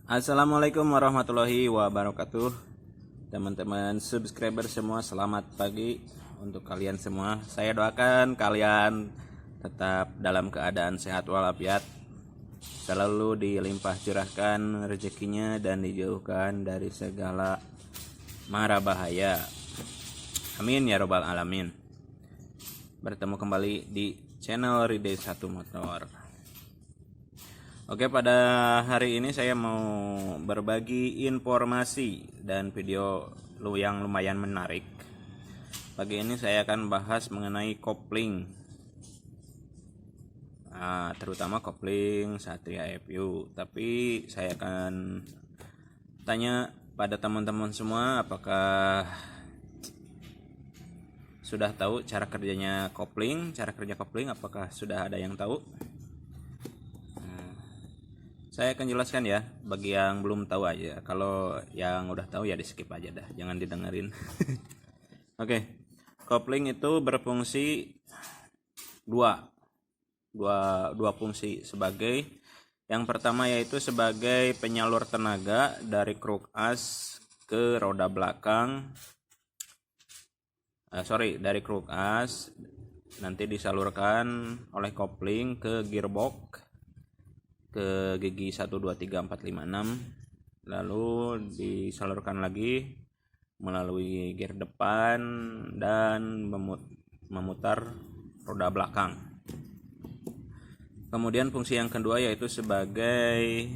Assalamualaikum warahmatullahi wabarakatuh. Teman-teman subscriber semua, selamat pagi untuk kalian semua. Saya doakan kalian tetap dalam keadaan sehat walafiat, selalu dilimpah curahkan rezekinya dan dijauhkan dari segala mara bahaya. Amin ya robbal alamin. Bertemu kembali di channel Ride 1 Motor. Oke, pada hari ini saya mau berbagi informasi dan video yang lumayan menarik. Pagi ini saya akan bahas mengenai kopling, terutama kopling Satria FU. Tapi saya akan tanya pada teman-teman semua, apakah sudah tahu cara kerjanya kopling, cara kerja kopling, apakah sudah ada yang tahu? Saya akan jelaskan ya, bagi yang belum tahu aja. Kalau yang udah tahu ya di skip aja dah, jangan didengerin. Oke, kopling itu berfungsi dua fungsi sebagai yang pertama yaitu sebagai penyalur tenaga dari kruk as ke roda belakang. Dari kruk as nanti disalurkan oleh kopling ke gearbox, ke gigi 1 2 3 4 5 6, lalu disalurkan lagi melalui gear depan dan memutar roda belakang. Kemudian fungsi yang kedua yaitu sebagai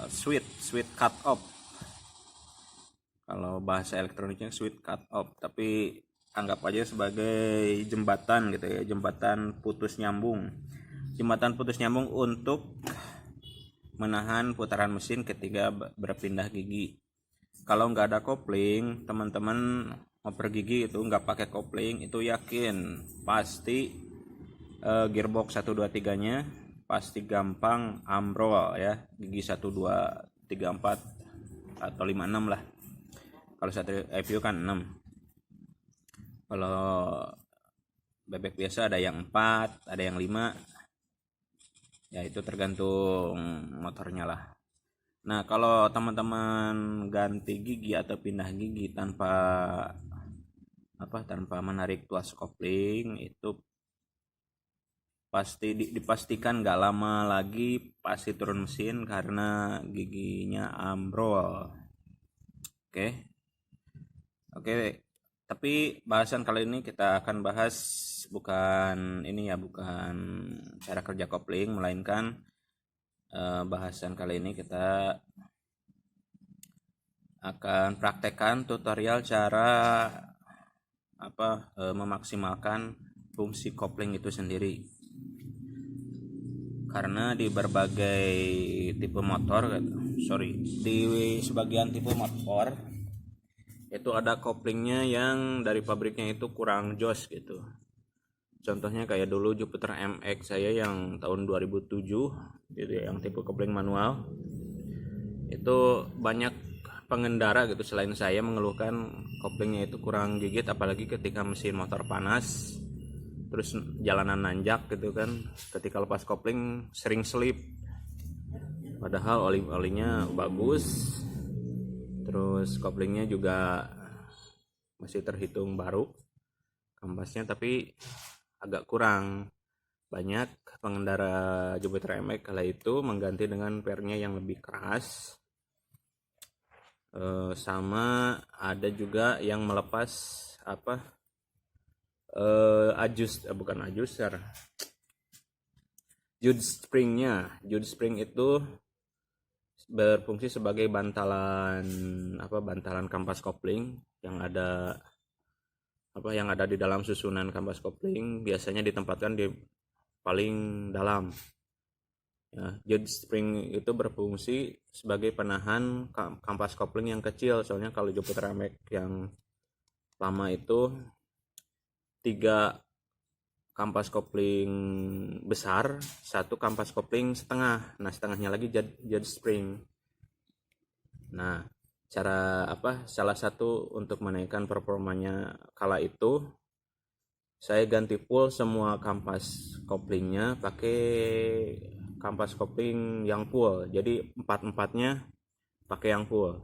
switch cut off. Kalau bahasa elektroniknya switch cut off, tapi anggap aja sebagai jembatan gitu ya, jembatan putus nyambung untuk menahan putaran mesin ketika berpindah gigi. Kalau nggak ada kopling, teman-teman ngoper gigi itu nggak pakai kopling, itu yakin pasti gearbox 1 2 3 nya pasti gampang ambrol ya, gigi 1 2 3 4 atau 5 6 lah. Kalau satu FU kan 6. Kalau bebek biasa ada yang 4, ada yang 5. Ya itu tergantung motornya lah. Nah, kalau teman-teman ganti gigi atau pindah gigi tanpa menarik tuas kopling, itu pasti dipastikan nggak lama lagi pasti turun mesin karena giginya ambrol. Oke, tapi bahasan kali ini kita akan bahas bukan cara kerja kopling, melainkan bahasan kali ini kita akan praktekkan tutorial cara memaksimalkan fungsi kopling itu sendiri. Karena di berbagai tipe motor, di sebagian tipe motor itu ada koplingnya yang dari pabriknya itu kurang jos gitu. Contohnya kayak dulu Jupiter MX saya yang tahun 2007 gitu ya, yang tipe kopling manual. Itu banyak pengendara gitu selain saya mengeluhkan koplingnya itu kurang gigit, apalagi ketika mesin motor panas, terus jalanan nanjak gitu kan, ketika lepas kopling sering slip. Padahal oli-olinya bagus, terus koplingnya juga masih terhitung baru kampasnya, tapi agak kurang. Banyak pengendara Jupiter MX kala itu mengganti dengan pernya yang lebih keras. Sama ada juga yang melepas jud springnya. Jud spring itu berfungsi sebagai bantalan kampas kopling yang ada di dalam susunan kampas kopling, biasanya ditempatkan di paling dalam ya. Jud spring itu berfungsi sebagai penahan kampas kopling yang kecil. Soalnya kalau Jupiter MX yang lama itu 3 kampas kopling besar, 1 kampas kopling setengah. Nah, setengahnya lagi jud spring. Nah, salah satu untuk menaikkan performanya kala itu, saya ganti full semua kampas koplingnya pakai kampas kopling yang full, jadi empat-empatnya pakai yang full.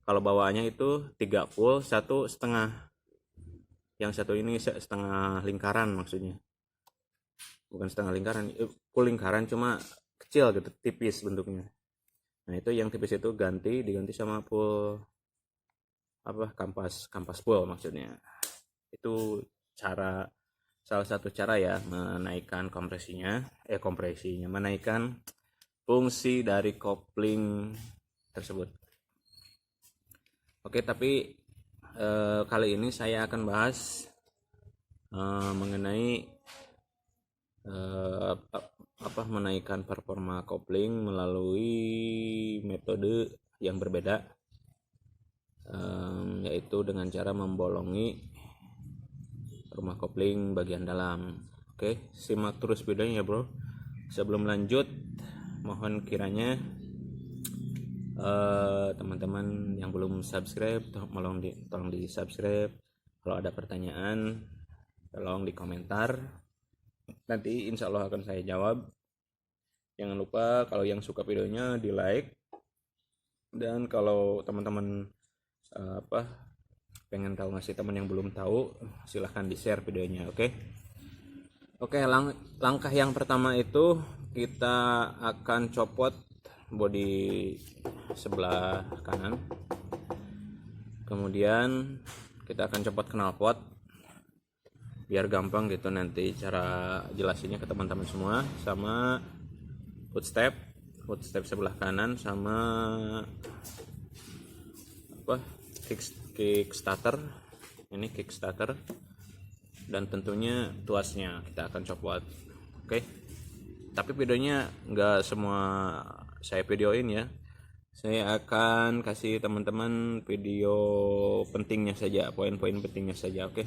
Kalau bawaannya itu 3 full, 1,5. Yang satu ini setengah lingkaran maksudnya, bukan setengah lingkaran, full lingkaran cuma kecil gitu, tipis bentuknya. Nah itu yang tipis itu diganti sama full kampas full maksudnya. Itu salah satu cara ya menaikkan kompresinya, menaikkan fungsi dari kopling tersebut. Oke, tapi kali ini saya akan bahas mengenai menaikkan performa kopling melalui metode yang berbeda, yaitu dengan cara membolongi rumah kopling bagian dalam. Oke, simak terus videonya ya bro. Sebelum lanjut, mohon kiranya teman-teman yang belum subscribe tolong di subscribe. Kalau ada pertanyaan tolong di komentar, nanti insya Allah akan saya jawab. Jangan lupa kalau yang suka videonya di like, dan kalau teman-teman pengen tahu ngasih teman yang belum tahu, silahkan di share videonya. Oke, langkah yang pertama itu kita akan copot bodi sebelah kanan, kemudian kita akan copot knalpot biar gampang gitu nanti cara jelasinnya ke teman-teman semua, sama footstep sebelah kanan, sama kickstarter, ini kickstarter, dan tentunya tuasnya kita akan copot. Oke, tapi videonya nggak semua saya videoin ya, saya akan kasih teman-teman video pentingnya saja, poin-poin pentingnya saja. Oke.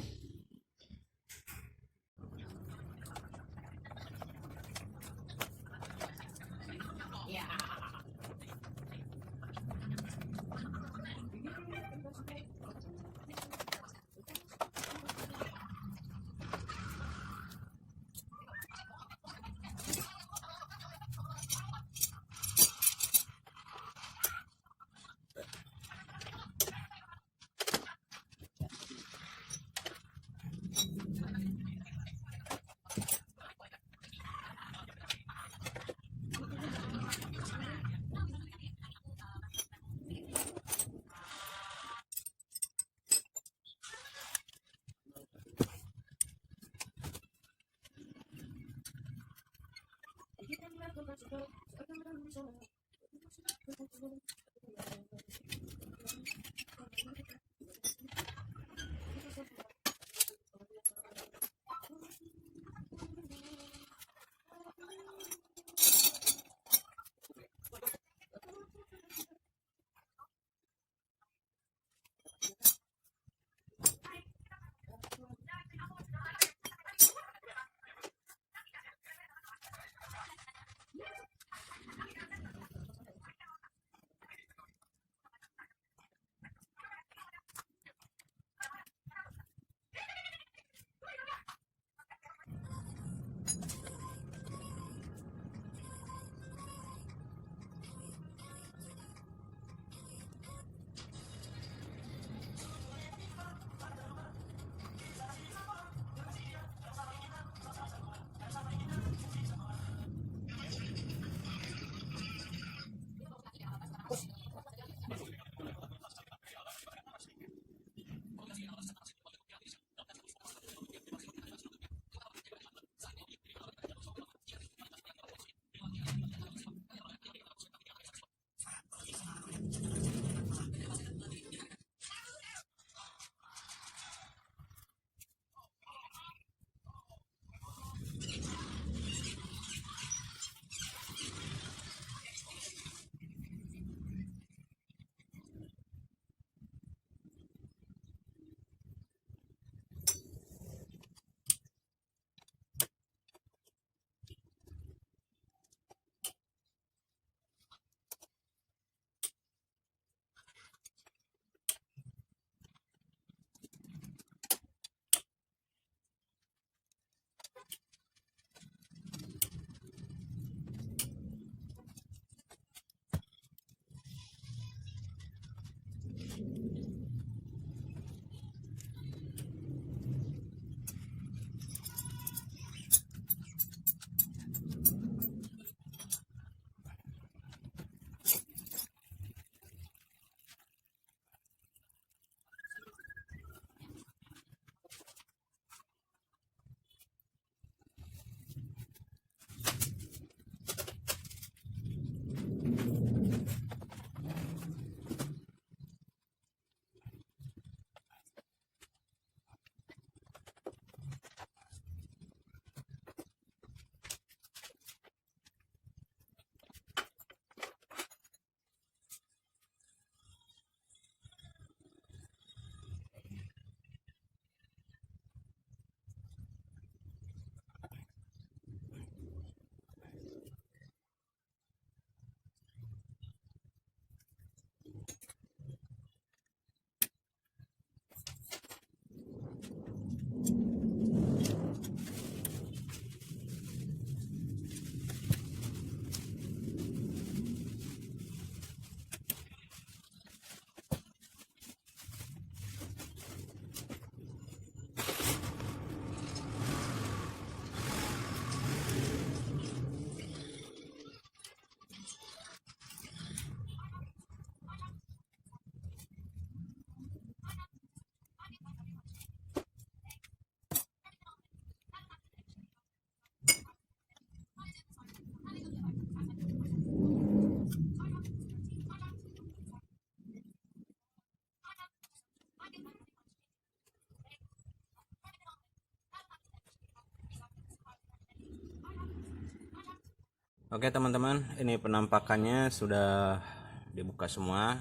Oke teman-teman, ini penampakannya sudah dibuka semua,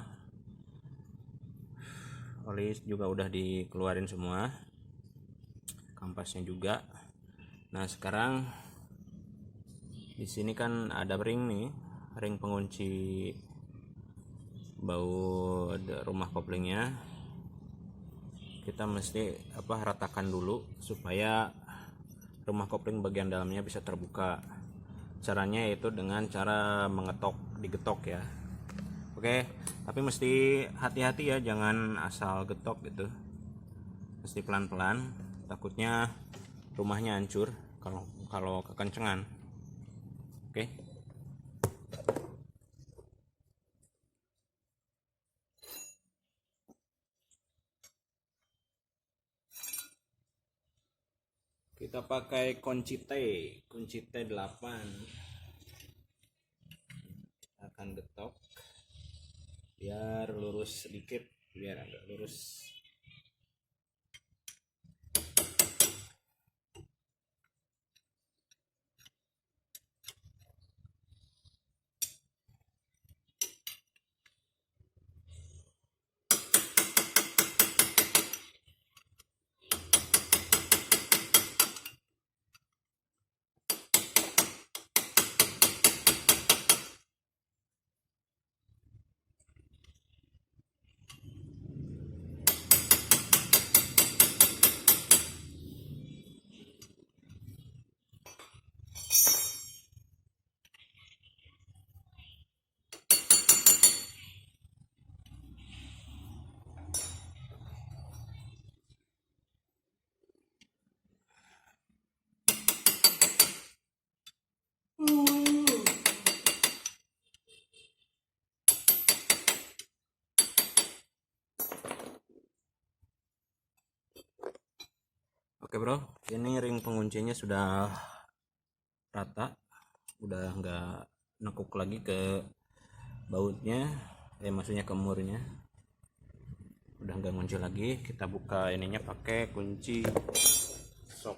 oli juga udah dikeluarin semua, kampasnya juga. Nah sekarang di sini kan ada ring nih, ring pengunci baut rumah koplingnya. Kita mesti ratakan dulu supaya rumah kopling bagian dalamnya bisa terbuka. Caranya yaitu dengan cara digetok ya. Oke, tapi mesti hati-hati ya, jangan asal getok gitu. Mesti pelan-pelan, takutnya rumahnya hancur kalau kekencengan. Oke. Kita pakai kunci T8. Akan getok biar lurus sedikit, biar agak lurus. Oke bro, ini ring penguncinya sudah rata, udah nggak nekuk lagi ke bautnya, maksudnya ke murnya, udah nggak ngunci lagi. Kita buka ininya pakai kunci sok.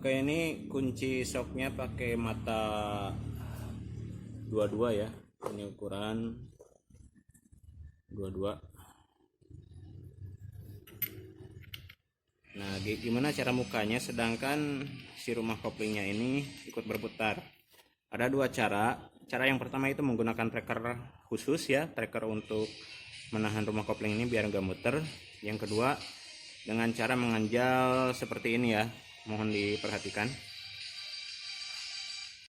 Oke, ini kunci soknya pakai mata 22 ya. Ini ukuran 22. Nah, gimana cara mukanya sedangkan si rumah koplingnya ini ikut berputar? Ada dua cara. Cara yang pertama itu menggunakan tracker khusus ya, tracker untuk menahan rumah kopling ini biar nggak muter. Yang kedua dengan cara menganjal seperti ini ya, mohon diperhatikan.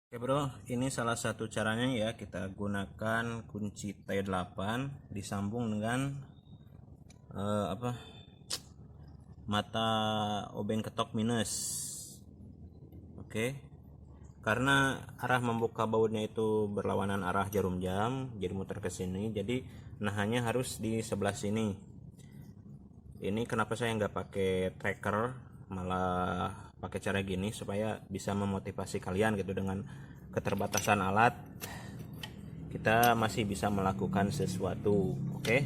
Oke bro, ini salah satu caranya ya, kita gunakan kunci T8 disambung dengan mata obeng ketok minus. Oke, karena arah membuka bautnya itu berlawanan arah jarum jam, jadi muter ke sini, jadi nahannya harus di sebelah sini. Ini kenapa saya nggak pakai tracker, malah pakai cara gini supaya bisa memotivasi kalian gitu. Dengan keterbatasan alat kita masih bisa melakukan sesuatu. Oke.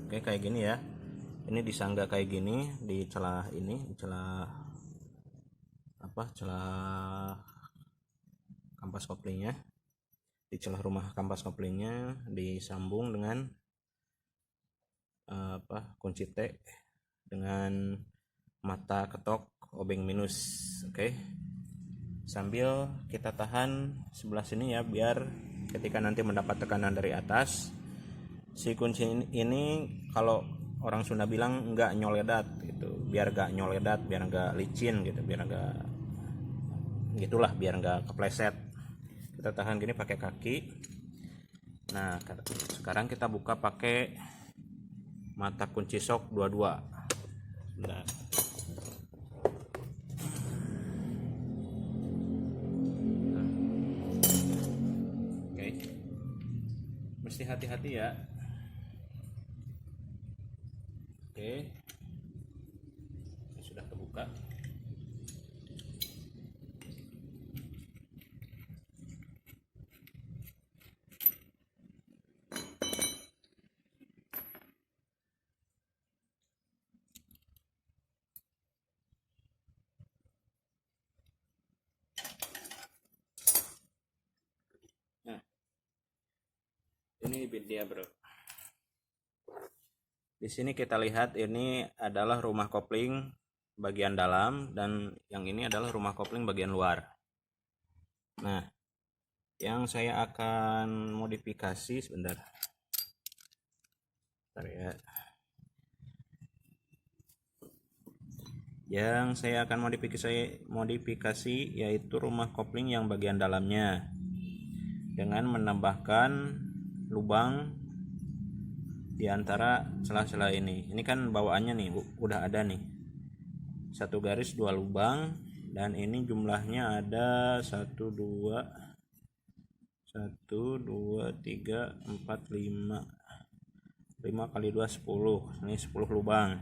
Oke, kayak gini ya. Ini disangga kayak gini di celah ini, di celah celah kampas koplingnya, di celah rumah kampas koplingnya disambung dengan kunci T dengan mata ketok obeng minus. Oke, sambil kita tahan sebelah sini ya, biar ketika nanti mendapat tekanan dari atas, si kunci ini kalau orang Sunda bilang nggak nyoledat gitu, biar nggak nyoledat, biar nggak licin gitu, biar nggak gitulah, biar nggak kepleset. Kita tahan gini pakai kaki. Nah sekarang kita buka pakai mata kunci sok 22. Nah, oke, mesti hati-hati ya. Oke, sudah kebuka. Ini dia bro. Di sini kita lihat ini adalah rumah kopling bagian dalam dan yang ini adalah rumah kopling bagian luar. Nah, yang saya akan modifikasi sebentar. Bentar ya. Yang saya akan modifikasi yaitu rumah kopling yang bagian dalamnya dengan menambahkan lubang di antara sela-sela ini. Ini kan bawaannya nih udah ada nih. Satu garis dua lubang dan ini jumlahnya ada 1 2 3 4 5 5 kali 2 10. Ini 10 lubang.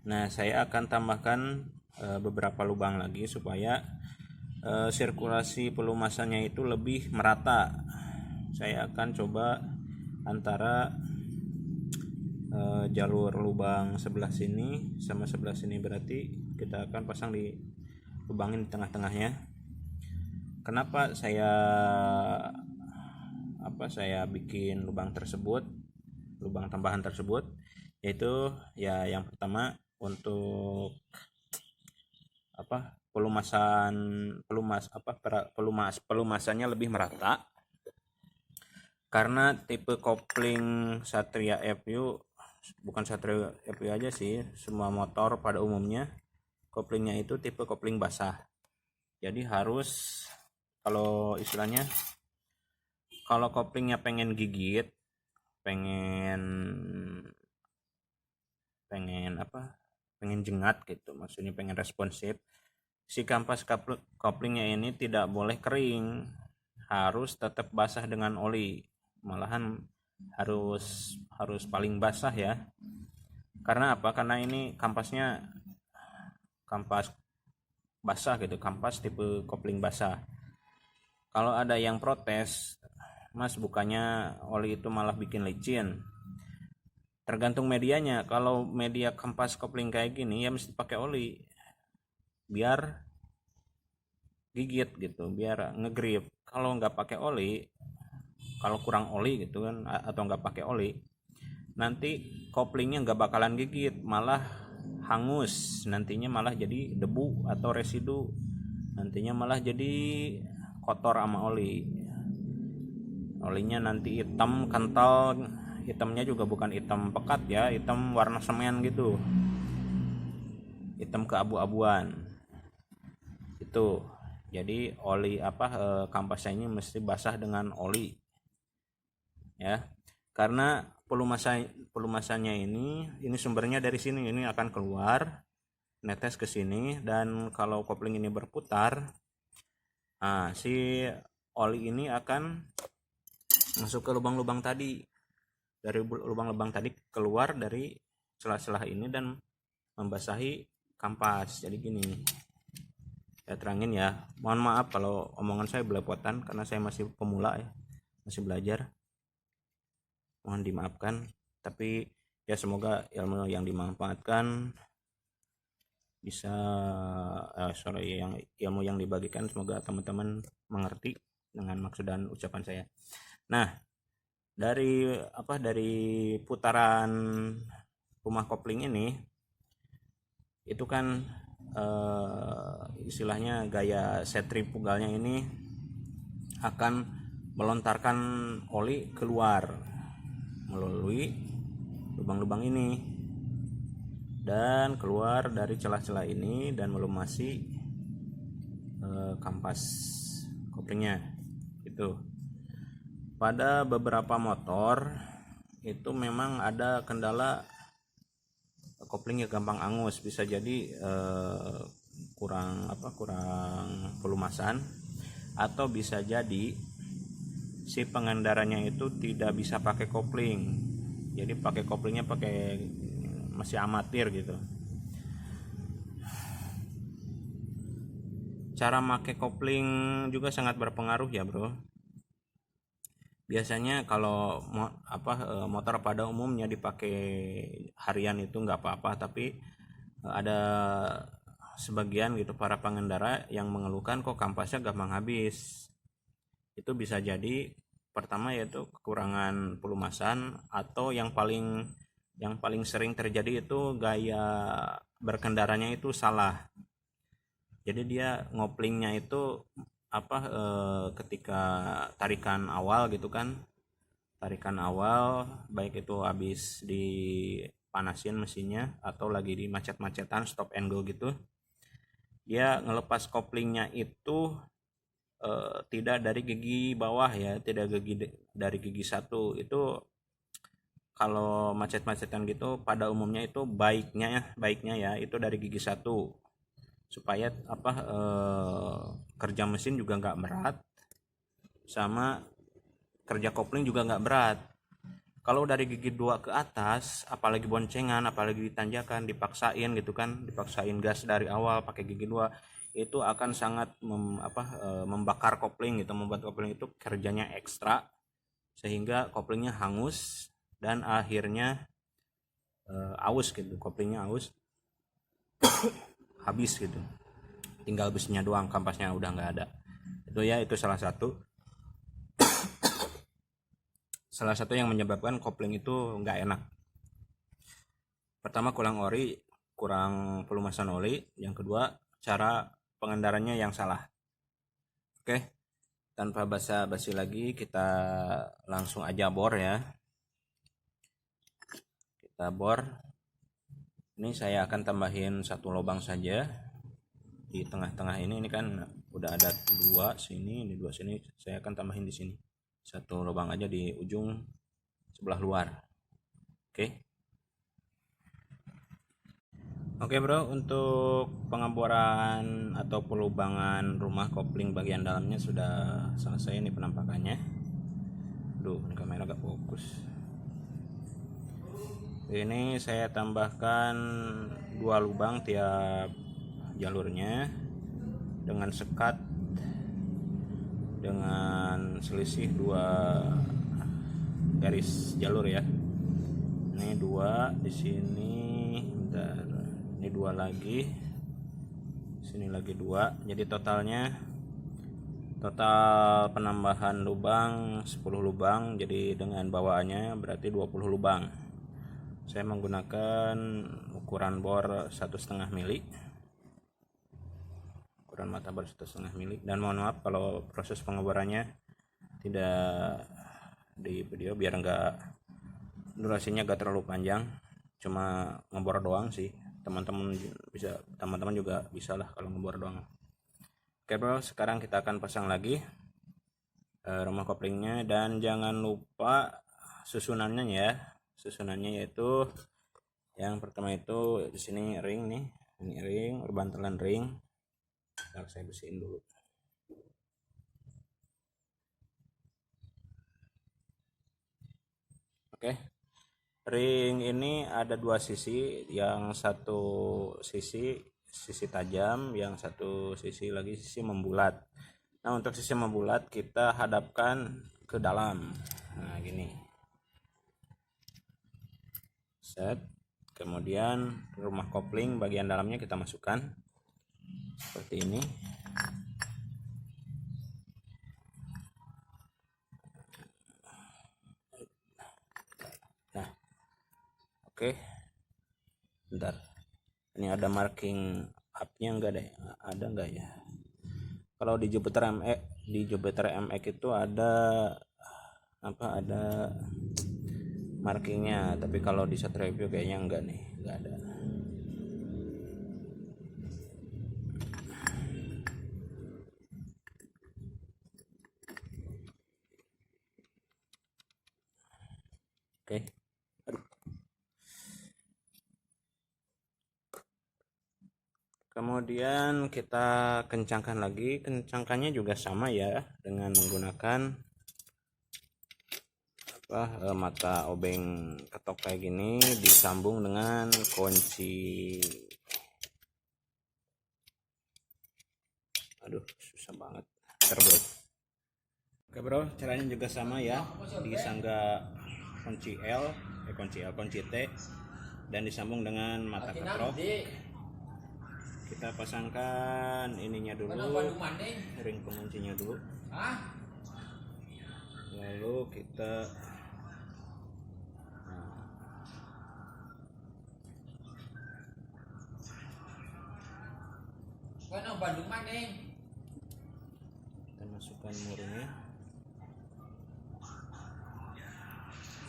Nah, saya akan tambahkan beberapa lubang lagi supaya sirkulasi pelumasannya itu lebih merata. Saya akan coba antara jalur lubang sebelah sini sama sebelah sini, berarti kita akan pasang di lubangin di tengah-tengahnya. Kenapa saya bikin lubang tambahan tersebut, yaitu ya yang pertama untuk pelumasannya lebih merata, karena tipe kopling Satria FU, bukan Satria FU aja sih, semua motor pada umumnya koplingnya itu tipe kopling basah. Jadi harus, kalau istilahnya, kalau koplingnya pengen gigit, pengen jengat gitu, maksudnya pengen responsif, si kampas koplingnya ini tidak boleh kering, harus tetap basah dengan oli, malahan harus paling basah ya. Karena apa? Karena ini kampas basah gitu, kampas tipe kopling basah. Kalau ada yang protes, Mas, bukannya oli itu malah bikin licin. Tergantung medianya. Kalau media kampas kopling kayak gini ya mesti pakai oli biar gigit gitu, biar ngegrip. Kalau nggak pakai oli, kalau kurang oli gitu kan, atau nggak pakai oli, nanti koplingnya nggak bakalan gigit, malah hangus, nantinya malah jadi debu atau residu, nantinya malah jadi kotor sama oli. Olinya nanti hitam kental, hitamnya juga bukan hitam pekat ya, hitam warna semen gitu, hitam keabu-abuan itu. Jadi oli kampasnya ini mesti basah dengan oli ya, karena pelumasannya ini sumbernya dari sini, ini akan keluar netes ke sini, dan kalau kopling ini berputar, si oli ini akan masuk ke lubang-lubang tadi, dari lubang-lubang tadi keluar dari celah-celah ini dan membasahi kampas. Jadi gini, saya terangin ya, mohon maaf kalau omongan saya belepotan karena saya masih pemula ya, masih belajar, mohon dimaafkan. Tapi ya semoga ilmu yang dimanfaatkan bisa ilmu yang dibagikan semoga teman-teman mengerti dengan maksud dan ucapan saya. Nah, dari putaran rumah kopling ini itu kan istilahnya gaya sentrifugalnya ini akan melontarkan oli keluar melalui lubang-lubang ini dan keluar dari celah-celah ini dan melumasi kampas koplingnya. Itu pada beberapa motor itu memang ada kendala koplingnya gampang angus, bisa jadi kurang pelumasan, atau bisa jadi si pengendaranya itu tidak bisa pakai kopling, jadi pakai koplingnya masih amatir gitu. Cara pakai kopling juga sangat berpengaruh ya bro. Biasanya kalau motor pada umumnya dipakai harian itu nggak apa-apa, tapi ada sebagian gitu para pengendara yang mengeluhkan kok kampasnya gampang habis. Itu bisa jadi pertama yaitu kekurangan pelumasan, atau yang paling sering terjadi itu gaya berkendaranya itu salah. Jadi dia ngoplingnya itu ketika tarikan awal gitu kan, tarikan awal baik itu habis dipanasin mesinnya atau lagi di macet-macetan stop and go gitu, dia ngelepas koplingnya itu tidak dari gigi bawah ya, tidak dari gigi satu. Itu kalau macet-macetan gitu pada umumnya itu baiknya ya itu dari gigi satu, supaya kerja mesin juga nggak berat, sama kerja kopling juga nggak berat. Kalau dari gigi 2 ke atas, apalagi boncengan, apalagi ditanjakan, dipaksain gitu kan, dipaksain gas dari awal pakai gigi 2, itu akan sangat membakar kopling gitu, membuat kopling itu kerjanya ekstra sehingga koplingnya hangus dan akhirnya aus gitu, koplingnya aus habis gitu, tinggal besinya doang, kampasnya udah nggak ada. Itu salah satu yang menyebabkan kopling itu nggak enak. Pertama, kurang pelumasan oli. Yang kedua, cara pengendaranya yang salah. Oke, tanpa basa-basi lagi, kita langsung aja bor ya. Kita bor. Ini saya akan tambahin satu lubang saja di tengah-tengah ini kan udah ada 2 sini, ini 2 sini, saya akan tambahin di sini satu lubang aja di ujung sebelah luar. Oke bro, untuk pengeboran atau pelubangan rumah kopling bagian dalamnya sudah selesai. Ini penampakannya. Duh, ini kamera gak fokus. Ini saya tambahkan 2 lubang tiap jalurnya dengan sekat dengan selisih 2 garis jalur ya. Ini 2 di sini, bentar. Ini 2 lagi, sini lagi 2. Jadi total penambahan lubang 10 lubang, jadi dengan bawaannya berarti 20 lubang. Saya menggunakan ukuran bor 1,5 mili, ukuran mata bor 1,5 mili. Dan mohon maaf kalau proses pengeborannya tidak di video biar durasinya gak terlalu panjang, cuma ngebor doang sih. Teman-teman juga bisa lah kalau ngebor doang. Oke bro, sekarang kita akan pasang lagi rumah koplingnya, dan jangan lupa susunannya ya. Susunannya yaitu yang pertama itu di sini ring nih, ini ring, bantalan ring. Ntar saya bersihin dulu. Oke. Ring ini ada 2 sisi, yang satu sisi tajam, yang satu sisi lagi sisi membulat. Nah, untuk sisi membulat kita hadapkan ke dalam. Nah, gini. Set. Kemudian rumah kopling bagian dalamnya kita masukkan seperti ini. Oke, bentar, ini ada marking up-nya enggak deh, ada enggak ya? Kalau di Jupiter MX itu ada ada markingnya, tapi kalau di Satria Review kayaknya enggak nih, enggak ada. Oke. Kemudian kita kencangkan lagi. Kencangkannya juga sama ya, dengan menggunakan mata obeng ketok kayak gini, disambung dengan kunci. Aduh, susah banget. Terbalik. Oke bro, caranya juga sama ya. Disangga kunci kunci T, dan disambung dengan mata ketok. Kita pasangkan ininya dulu, ring penguncinya dulu. lalu kita Bandung maning. Kita masukkan murnya.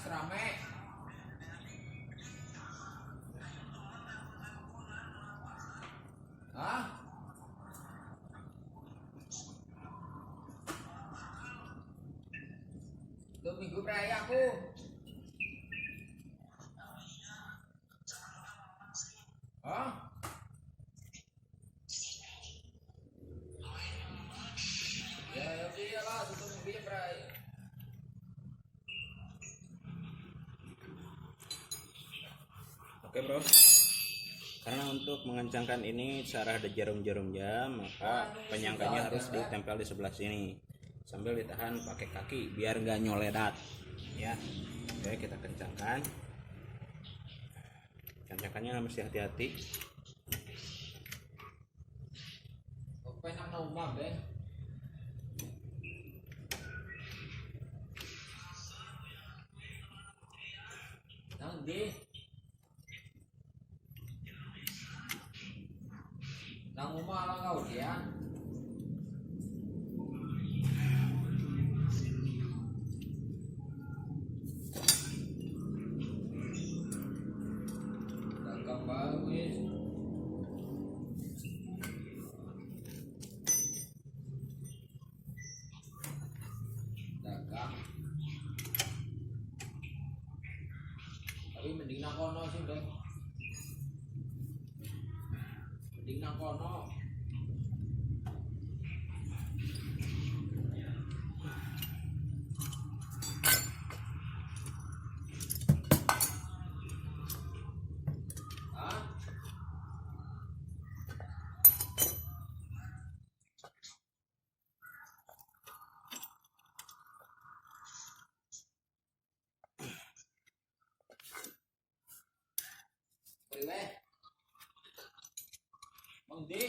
Serame. Hah? Tuh minggu peraya aku. Hah? Ya iyalah, tutup minggu peraya. Oke bro, karena untuk mengencangkan ini searah ada jarum-jarumnya, maka penyangkanya harus ditempel di sebelah sini sambil ditahan pakai kaki biar nggak nyoledat ya. Oke, kita kencangkan. Kencangkannya mesti hati-hati. Oke, nak umam deh. Nanti nang umah lang kau dia. Dagang bagus. Dagang. Tapi mending nang kono sih deh. Mending nang kono. Priwe. Mang Di.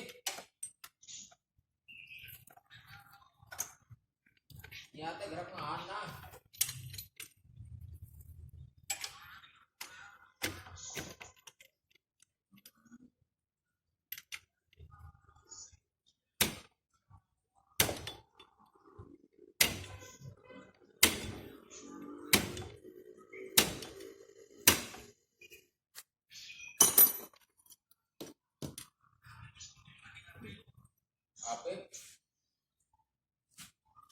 Nyate gerak ngana.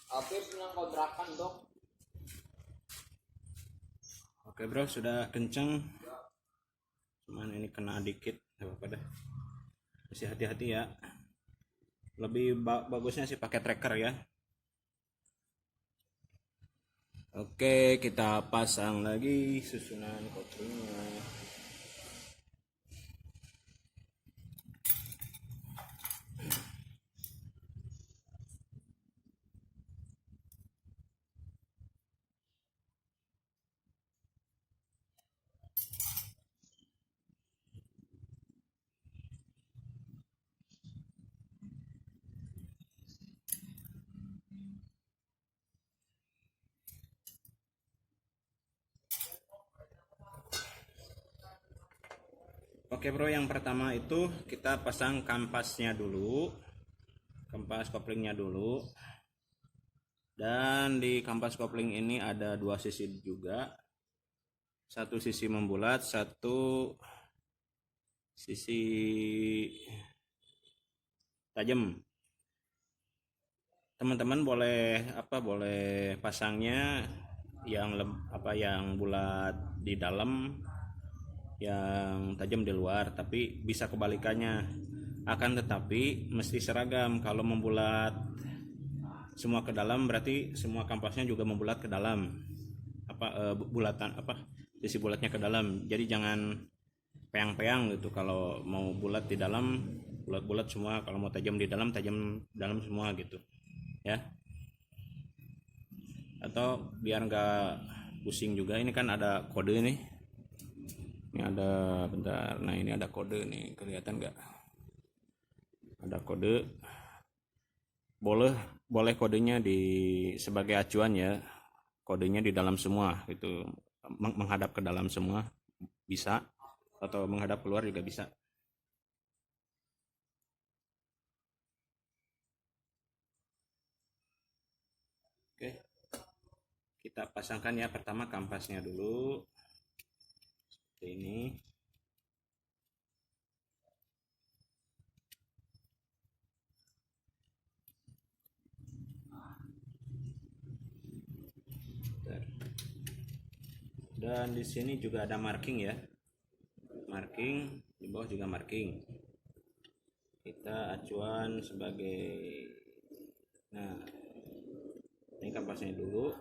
Apip punya kontrakan dok. Oke bro, sudah kenceng. Cuman ini kena dikit, nggak apa-apa dah. Mesti hati-hati ya. Lebih bagusnya sih pakai tracker ya. Oke, kita pasang lagi susunan koplingnya. Oke bro, yang pertama itu kita pasang kampasnya dulu, kampas koplingnya dulu. Dan di kampas kopling ini ada dua sisi juga, satu sisi membulat, satu sisi tajam. Teman-teman boleh boleh pasangnya yang bulat di dalam, yang tajam di luar, tapi bisa kebalikannya. Akan tetapi mesti seragam. Kalau membulat semua ke dalam berarti semua kampasnya juga membulat ke dalam. Sisi bulatnya ke dalam. Jadi jangan peyang-peyang gitu. Kalau mau bulat di dalam, bulat-bulat semua. Kalau mau tajam di dalam, tajam dalam semua gitu. Ya. Atau biar nggak pusing juga, ini kan ada kode nih. Ini ada, bentar, nah ini ada kode nih, kelihatan nggak? Ada kode. Boleh kodenya sebagai acuan ya. kodenya di dalam semua, itu menghadap ke dalam semua bisa, atau menghadap keluar juga bisa. Oke, kita pasangkan ya, pertama kampasnya dulu seperti ini. Dan di sini juga ada marking ya, marking di bawah juga marking. Kita acuan sebagai, nah ini kampasnya dulu,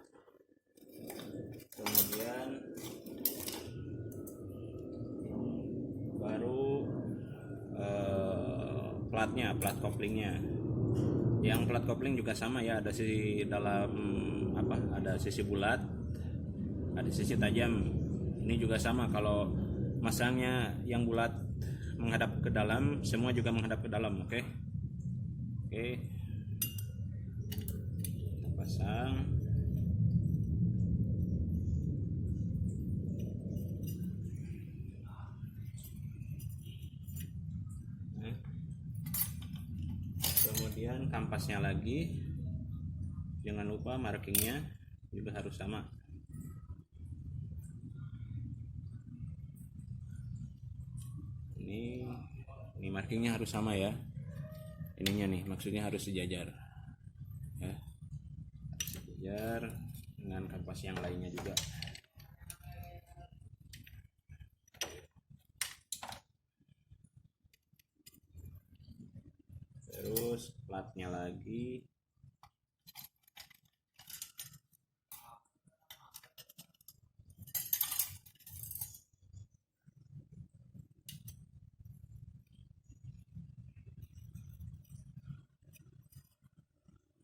kemudian baru platnya, plat koplingnya. Yang plat kopling juga sama ya, ada sisi dalam ada sisi bulat, ada sisi tajam. Ini juga sama, kalau masangnya yang bulat menghadap ke dalam, semua juga menghadap ke dalam. Oke. Kita pasang. Kemudian kampasnya lagi, jangan lupa markingnya juga harus sama. Ini markingnya harus sama ya, ininya nih maksudnya harus sejajar ya, harus sejajar dengan kampas yang lainnya juga. Terus platnya lagi,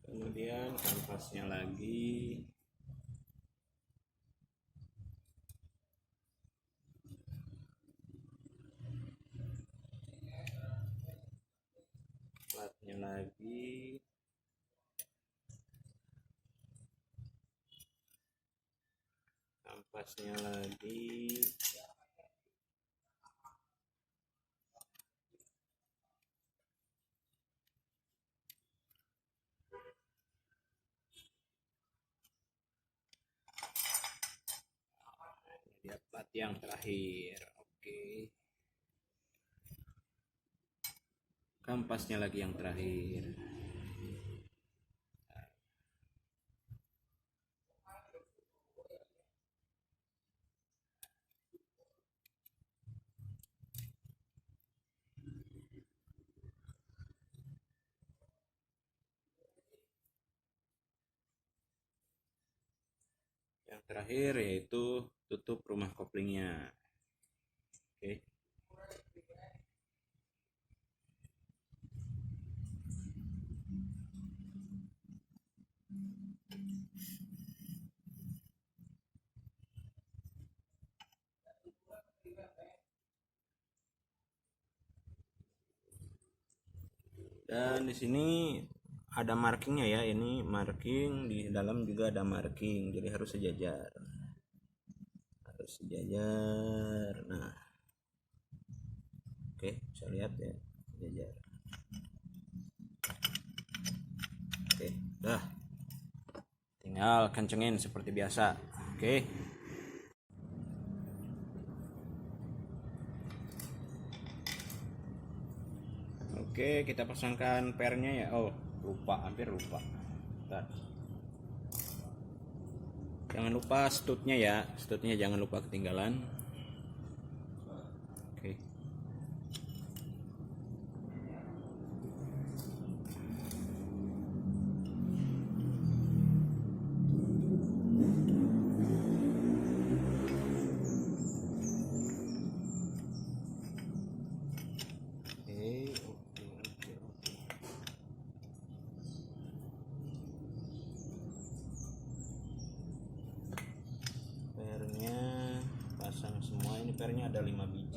kemudian kampasnya lagi, platnya lagi, kampasnya lagi. Dia plat yang terakhir. Oke. Kampasnya lagi yang terakhir. Yang terakhir yaitu tutup rumah koplingnya. Oke. Dan di sini ada markingnya ya, ini marking, di dalam juga ada marking, jadi harus sejajar, nah oke, bisa lihat ya, sejajar. Oke, dah, tinggal kencengin seperti biasa. Oke. Oke, kita pasangkan pernya ya. Oh, hampir lupa. Bentar. Jangan lupa stutnya ya, stutnya jangan lupa ketinggalan. Oke. Pernya pasang semua, ini pernya ada 5 biji.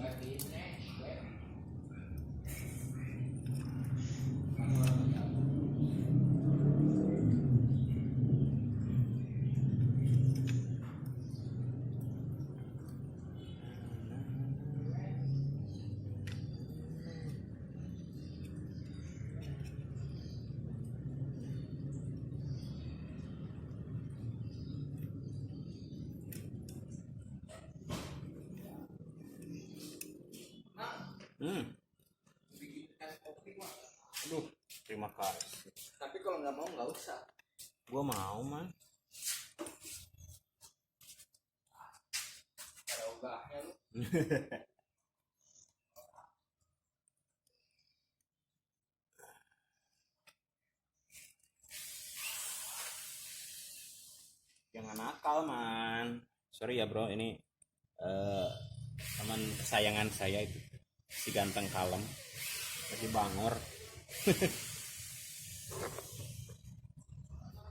Bikin es kopi mah. Aduh, terima kasih. Tapi kalau nggak mau nggak usah. Gua mau man. Ada ogahnya lu. Jangan nakal man. Sorry ya bro, ini teman kesayangan saya itu si ganteng kalem lagi bangor.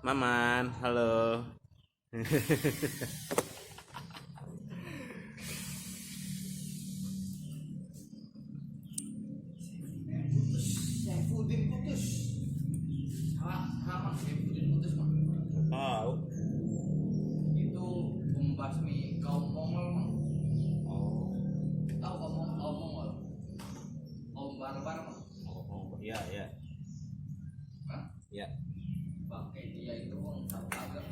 Maman, halo. Yang pudin putus. Sama yang pudin putus mah. Tahu. Itu membasmi kaum Mongol mah. Oh, Tahu kaum Mongol? Kaum barbar mah. iya ya. Hah? Ya. Pakai dia itu orang kagak.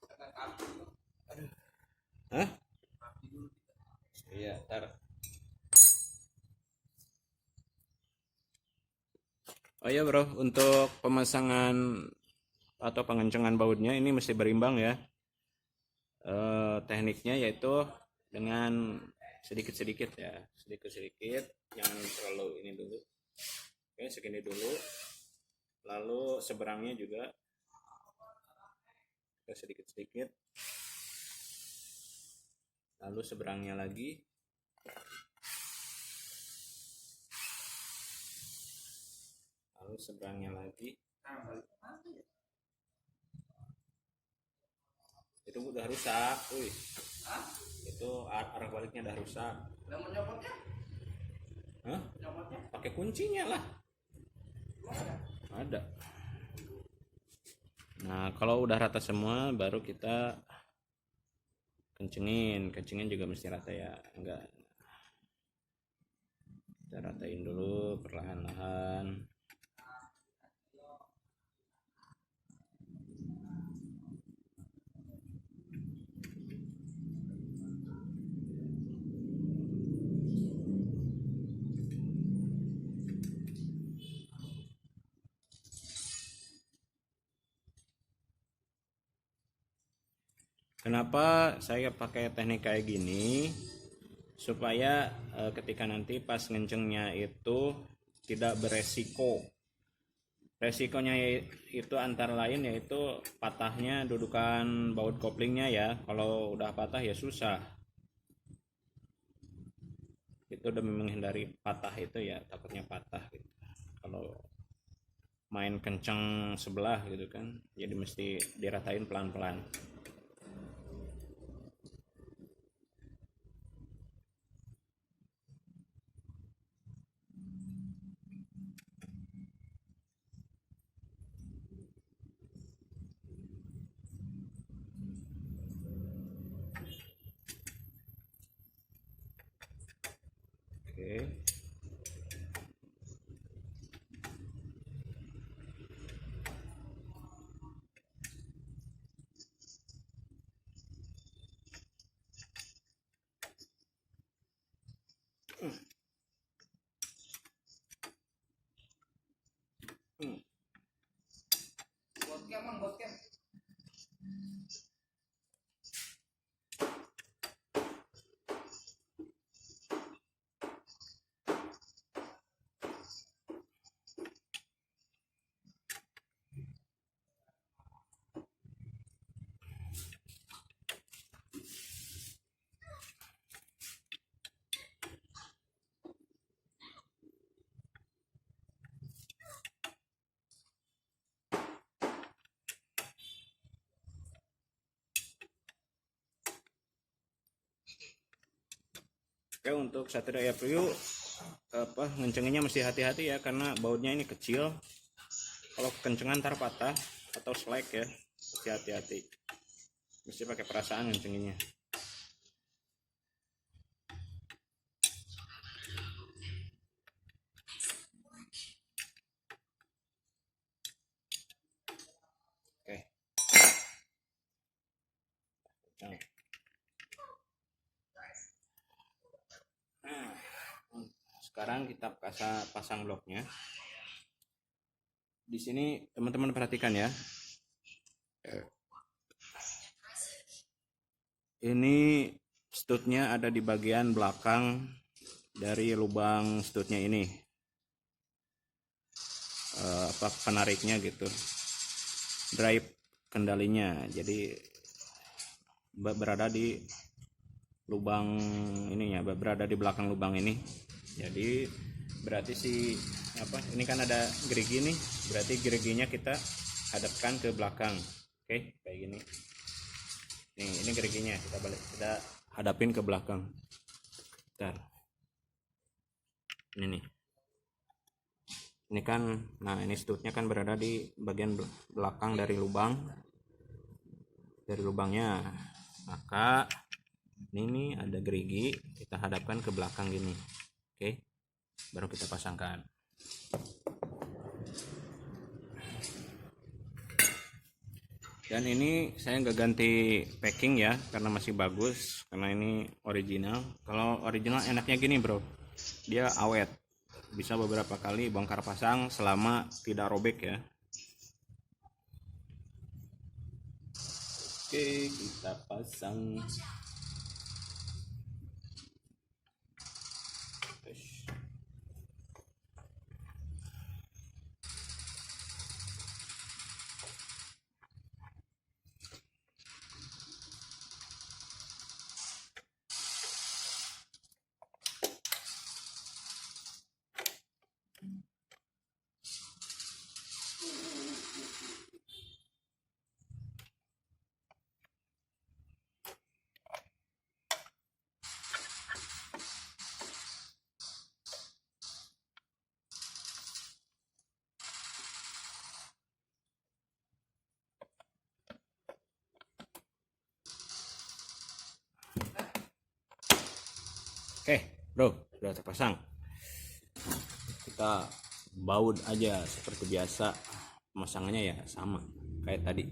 Kata kaki itu. Hah? Kaki dulu. Iya, ntar. Oh iya bro, untuk pemasangan atau pengencengan bautnya ini mesti berimbang ya. Tekniknya yaitu dengan sedikit-sedikit ya, sedikit-sedikit, jangan terlalu ini dulu. Oke, segini dulu. Lalu seberangnya juga sedikit-sedikit. Lalu seberangnya lagi. Lalu seberangnya lagi. Itu udah rusak, wih. Itu arah baliknya udah rusak. Lemon nyopotnya? Hah? Nyopotnya? Pakai kuncinya lah. Ada. Nah, kalau udah rata semua baru kita kencengin juga mesti rata ya, enggak. Kita ratain dulu perlahan-lahan. Kenapa saya pakai teknik kayak gini? Supaya ketika nanti pas ngencengnya itu tidak beresiko. Resikonya itu antara lain yaitu patahnya dudukan baut koplingnya ya. Kalau udah patah ya susah. Itu demi menghindari patah itu ya, takutnya patah gitu. Kalau main kenceng sebelah gitu kan, jadi mesti diratain pelan-pelan. Oke. Vodka mang vodka. Oke, untuk Satria Apriu ngencenginnya mesti hati-hati ya karena bautnya ini kecil. Kalau kencengan ntar patah atau slack ya, mesti hati-hati. Mesti pakai perasaan ngencenginnya. Nah, sekarang kita pasang bloknya. Di sini teman-teman perhatikan ya. Ini stutnya ada di bagian belakang dari lubang stutnya ini. Penariknya gitu. Drive kendalinya. Jadi berada di lubang ininya, berada di belakang lubang ini. Jadi berarti ini kan ada gerigi nih, berarti geriginya kita hadapkan ke belakang. Oke, kayak gini. Nih, ini geriginya kita hadapin ke belakang. Bentar. Ini nih. Ini kan, nah ini stutnya kan berada di bagian belakang dari lubangnya. Maka ini ada gerigi, kita hadapkan ke belakang gini. Oke. Baru kita pasangkan. Dan ini saya nggak ganti packing ya, karena masih bagus, karena ini original. Kalau original enaknya gini bro, dia awet, bisa beberapa kali bongkar pasang selama tidak robek ya. Oke, kita pasang. Oke bro, sudah terpasang. Kita baut aja seperti biasa, pemasangannya ya sama kayak tadi.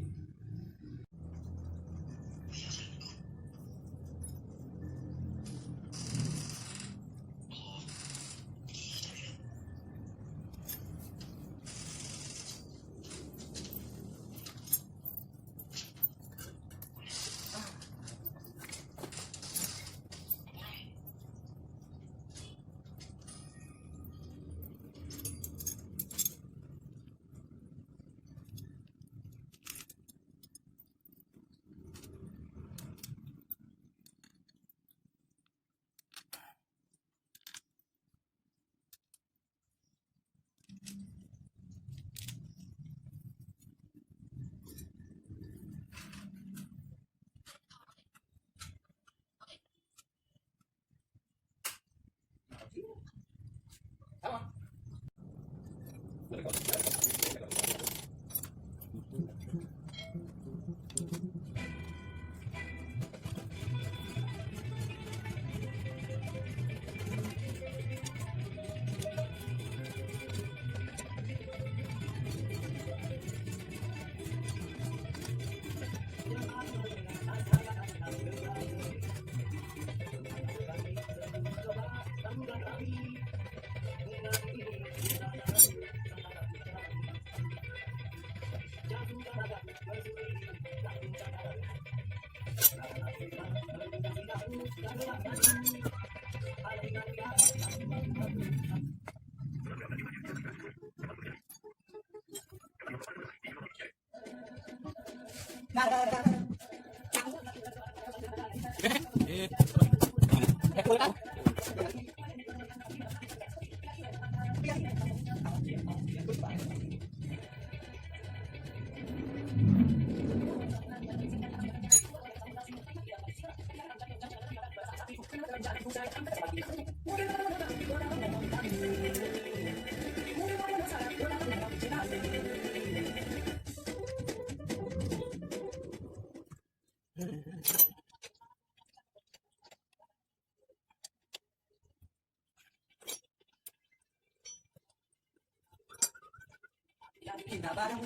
Kita bareng,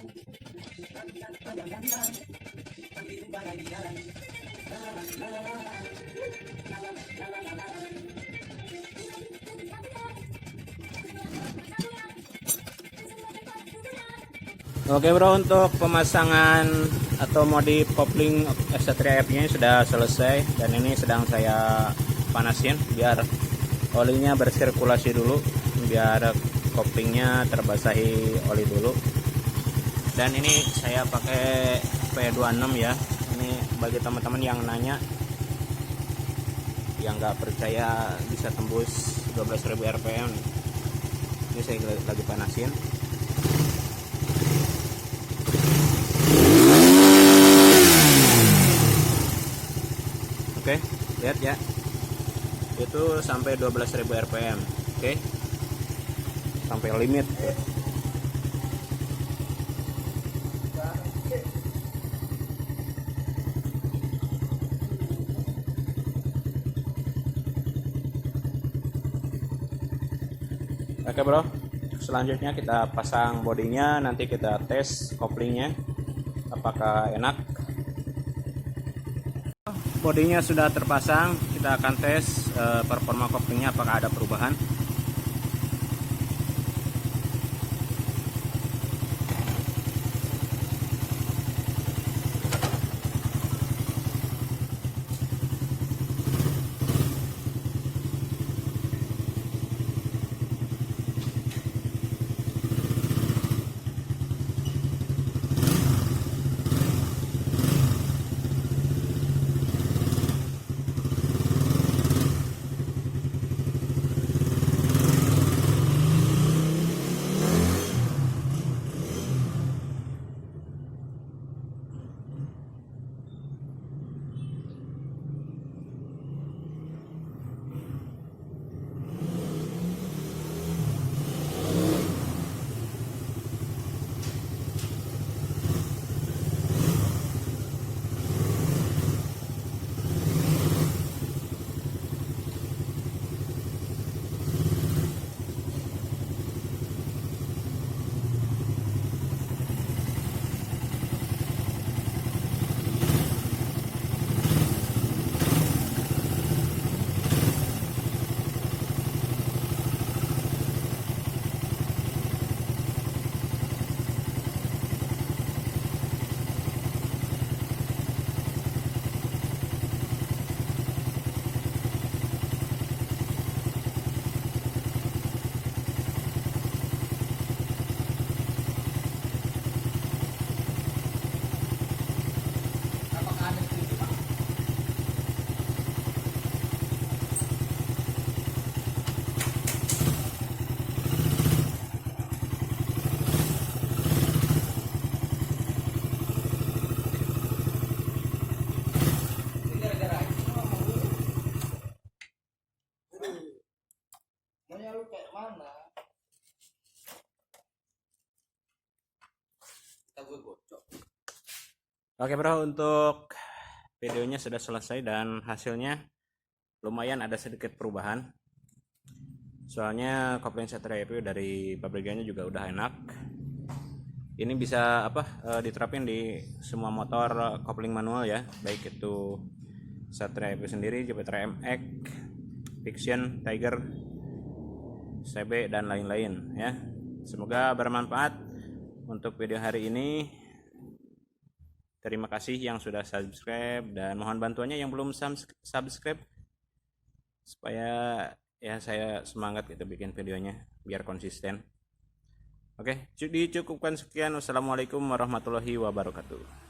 Oke bro, untuk pemasangan atau modif kopling X-Satria F nya sudah selesai, dan ini sedang saya panasin biar olinya bersirkulasi dulu, biar koplingnya terbasahi oli dulu. Dan ini saya pakai P26 ya. Ini bagi teman-teman yang nanya, yang nggak percaya bisa tembus 12.000 rpm. Ini saya lagi panasin. Oke, lihat ya, itu sampai 12.000 rpm. Oke, sampai limit. Oke bro, selanjutnya kita pasang bodinya, nanti kita tes koplingnya apakah enak. Bodinya sudah terpasang, kita akan tes performa koplingnya apakah ada perubahan. Apakah ada setuju Pak? Ini gara-gara itu semua mau lu. Maunya lu kayak mana? Kita gue gocok. Oke bro, untuk videonya sudah selesai dan hasilnya lumayan ada sedikit perubahan. Soalnya kopling X-Satria F dari pabrikannya juga udah enak. Ini bisa diterapin di semua motor kopling manual ya, baik itu X-Satria F sendiri, Jupiter MX, Fiction, Tiger, CB dan lain-lain ya. Semoga bermanfaat untuk video hari ini. Terima kasih yang sudah subscribe, dan mohon bantuannya yang belum subscribe supaya ya saya semangat gitu bikin videonya biar konsisten. Oke, dicukupkan sekian. Wassalamualaikum warahmatullahi wabarakatuh.